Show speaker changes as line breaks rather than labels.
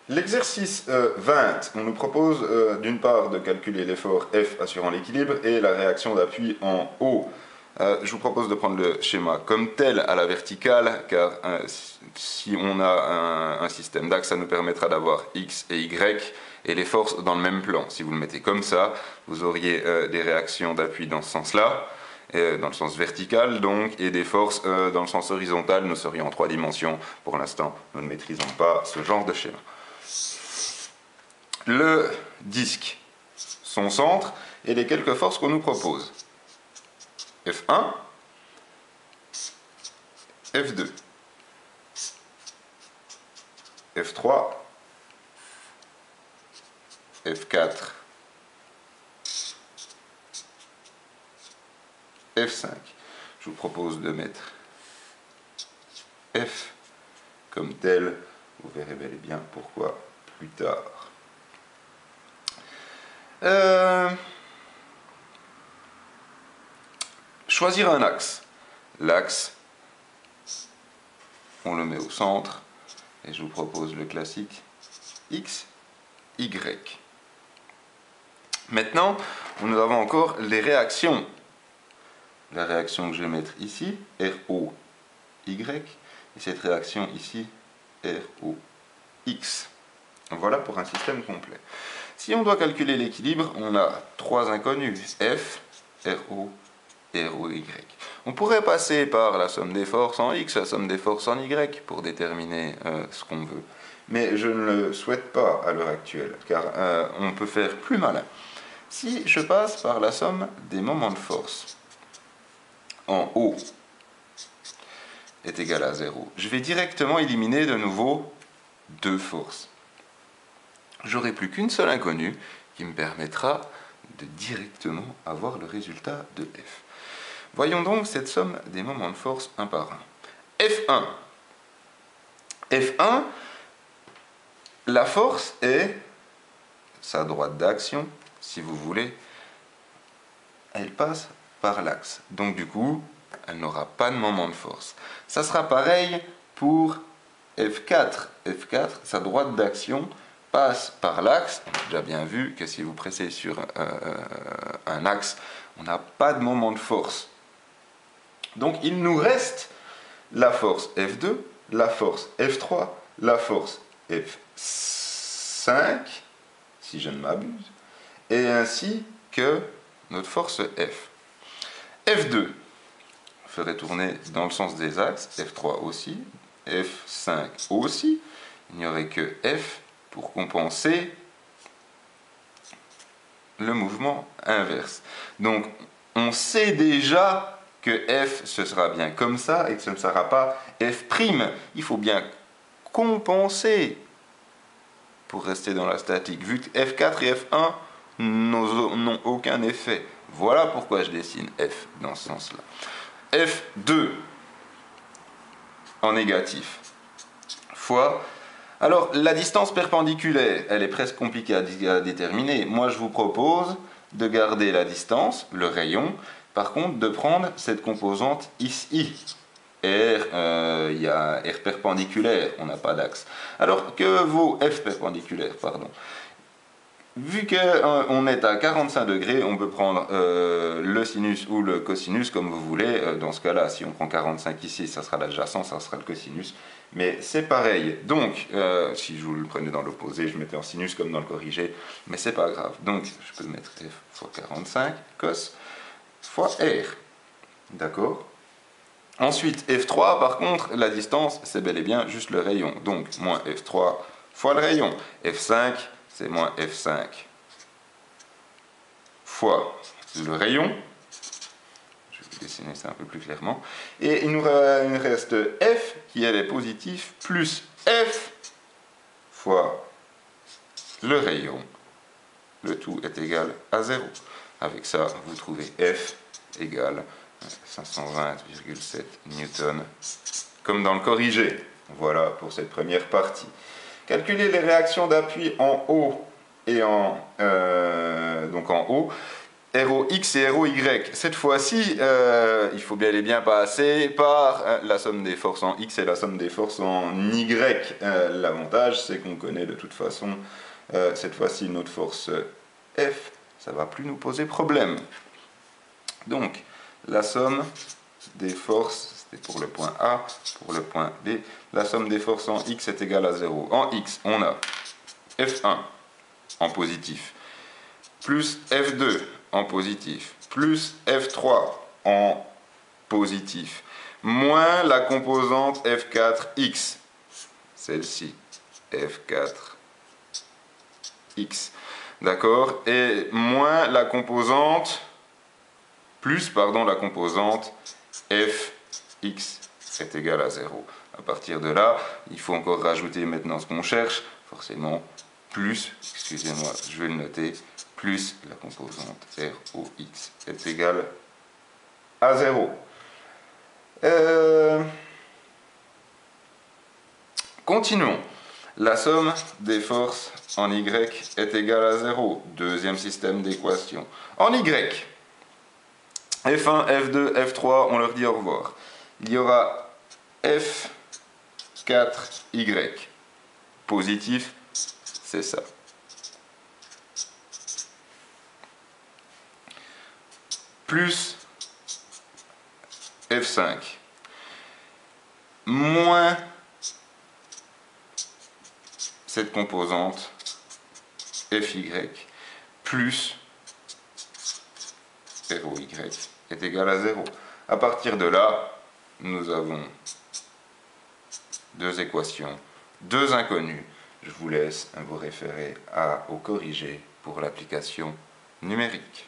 L'exercice 20, on nous propose d'une part de calculer l'effort F assurant l'équilibre et la réaction d'appui en haut. Je vous propose de prendre le schéma comme tel à la verticale, car si on a un système d'axe, ça nous permettra d'avoir X et Y et les forces dans le même plan. Si vous le mettez comme ça, vous auriez des réactions d'appui dans ce sens-là, dans le sens vertical donc, et des forces dans le sens horizontal. Nous serions en 3 dimensions. Pour l'instant, nous ne maîtrisons pas ce genre de schéma. Le disque, son centre et les quelques forces qu'on nous propose. F1, F2, F3, F4, F5. Je vous propose de mettre F comme tel. Vous verrez bel et bien pourquoi plus tard. Choisir un axe. L'axe, on le met au centre et je vous propose le classique X, Y. Maintenant, nous avons encore les réactions. La réaction que je vais mettre ici, RO, Y, et cette réaction ici, RO, X. Voilà pour un système complet. Si on doit calculer l'équilibre, on a 3 inconnus, F, RO, et ROY. On pourrait passer par la somme des forces en X, la somme des forces en Y, pour déterminer ce qu'on veut. Mais je ne le souhaite pas à l'heure actuelle, car on peut faire plus malin. Si je passe par la somme des moments de force en haut est égal à 0, je vais directement éliminer de nouveau 2 forces. J'aurai plus qu'une seule inconnue qui me permettra de directement avoir le résultat de F. Voyons donc cette somme des moments de force un par un. F1. F1, la force est sa droite d'action, si vous voulez, elle passe par l'axe. Donc du coup, elle n'aura pas de moment de force. Ça sera pareil pour F4. F4, sa droite d'action passe par l'axe. On a déjà bien vu que si vous pressez sur un axe, on n'a pas de moment de force. Donc il nous reste la force F2, la force F3, la force F5, si je ne m'abuse, et ainsi que notre force F. F2 ferait tourner dans le sens des axes, F3 aussi, F5 aussi. Il n'y aurait que F pour compenser le mouvement inverse. Donc on sait déjà que F ce sera bien comme ça et que ce ne sera pas F'. Il faut bien compenser pour rester dans la statique, vu que F4 et F1 n'ont aucun effet. Voilà pourquoi je dessine F dans ce sens-là. F2 en négatif fois. Alors la distance perpendiculaire, elle est presque compliquée à déterminer. Moi je vous propose de garder la distance, le rayon, par contre de prendre cette composante ici. R, il y a R perpendiculaire, on n'a pas d'axe. Alors que vaut F perpendiculaire, pardon. Vu qu'on est à 45 degrés, on peut prendre le sinus ou le cosinus comme vous voulez. Dans ce cas-là, si on prend 45 ici, ça sera l'adjacent, ça sera le cosinus. Mais c'est pareil. Donc, si je vous le prenais dans l'opposé, je mettais en sinus comme dans le corrigé. Mais c'est pas grave. Donc, je peux mettre F fois 45, cos, fois R. D'accord ? Ensuite, F3, par contre, la distance, c'est bel et bien juste le rayon. Donc, moins F3 fois le rayon. F5, c'est moins F5 fois le rayon. Je vais dessiner ça un peu plus clairement. Et il nous reste F, qui elle est positif, plus F fois le rayon. Le tout est égal à 0. Avec ça, vous trouvez F égale 520,7 newtons, comme dans le corrigé. Voilà pour cette première partie. Calculer les réactions d'appui en haut et donc en haut. ROX et ROY. Cette fois-ci, il faut bel et bien passer par la somme des forces en X et la somme des forces en Y. L'avantage, c'est qu'on connaît de toute façon, cette fois-ci, notre force F. Ça ne va plus nous poser problème. Donc, la somme des forces, c'était pour le point A, pour le point B, la somme des forces en X est égale à 0. En X, on a F1 en positif, plus F2 en positif, plus F3 en positif, moins la composante F4X, celle-ci, F4X, d'accord, et moins la composante, plus, pardon, la composante Fx est égale à 0. À partir de là, il faut encore rajouter maintenant ce qu'on cherche, forcément, plus, excusez-moi, je vais le noter, plus la composante ROX est égale à 0. Continuons. La somme des forces en Y est égale à 0. Deuxième système d'équation. En Y, F1, F2, F3, on leur dit au revoir. Il y aura F4Y. Positif, c'est ça. Plus F5. Moins cette composante FY plus ROY est égal à 0. À partir de là, nous avons deux équations, deux inconnues. Je vous laisse vous référer au corrigé pour l'application numérique.